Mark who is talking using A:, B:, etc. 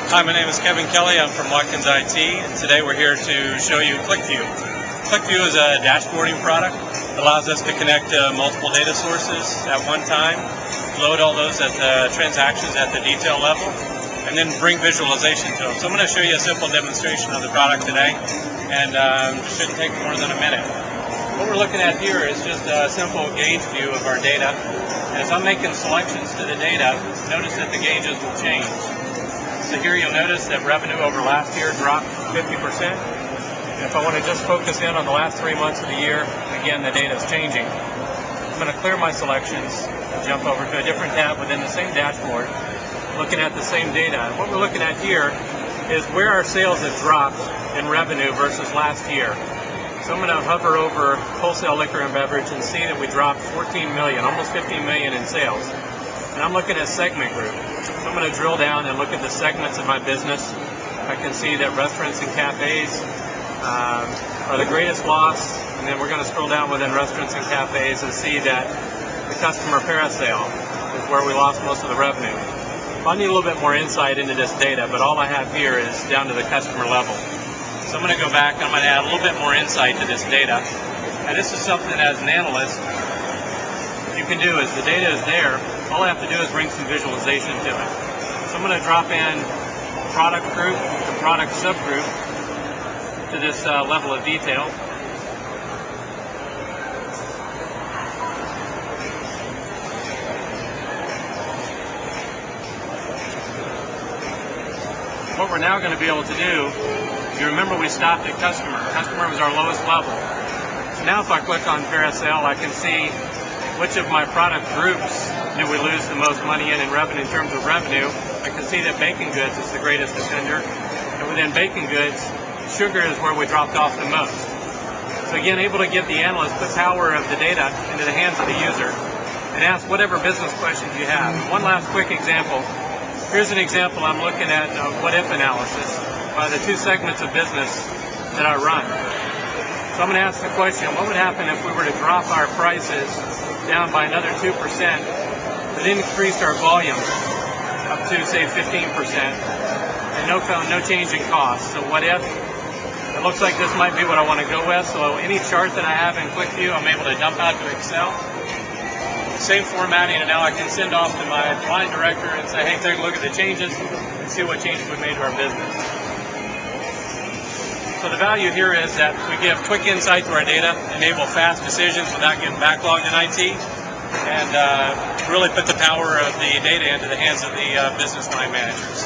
A: Hi, my name is Kevin Kelly. I'm from watkinsIT, and today we're here to show you QlikView. QlikView is a dashboarding product. It allows us to connect multiple data sources at one time, load all those at the transactions at the detail level, and then bring visualization to them. So I'm going to show you a simple demonstration of the product today, and it shouldn't take more than a minute. What we're looking at here is just a simple gauge view of our data. And as I'm making selections to the data, notice that the gauges will change. So here you'll notice that revenue over last year dropped 50%. And if I want to just focus in on the last 3 months of the year, again, the data is changing. I'm going to clear my selections and jump over to a different tab within the same dashboard, looking at the same data. And what we're looking at here is where our sales have dropped in revenue versus last year. So I'm going to hover over wholesale liquor and beverage and see that we dropped 14 million, almost 15 million in sales. And I'm looking at segment group. So I'm going to drill down and look at the segments of my business. I can see that restaurants and cafes are the greatest loss. And then we're going to scroll down within restaurants and cafes and see that the customer parasale is where we lost most of the revenue. I need a little bit more insight into this data, but all I have here is down to the customer level. So I'm going to go back and I'm going to add a little bit more insight to this data. And this is something as an analyst you can do. Is the data is there, all I have to do is bring some visualization to it. So I'm going to drop in product group to product subgroup to this level of detail. What we're now going to be able to do, you remember we stopped at customer. Customer was our lowest level. So now if I click on parasale, I can see which of my product groups do we lose the most money in revenue in terms of revenue. I can see that baking goods is the greatest offender. And within baking goods, sugar is where we dropped off the most. So again, able to give the analyst the power of the data into the hands of the user and ask whatever business questions you have. One last quick example. Here's an example I'm looking at of what-if analysis by the two segments of business that I run. So I'm going to ask the question, what would happen if we were to drop our prices down by another 2%, but increased our volume up to, say, 15%, and no change in cost? So what if? It looks like this might be what I want to go with. So any chart that I have in QlikView, I'm able to dump out to Excel. Same formatting, and now I can send off to my line director and say, hey, take a look at the changes and see what changes we made to our business. So the value here is that we give quick insight to our data, enable fast decisions without getting backlogged in IT, and really put the power of the data into the hands of the business line managers.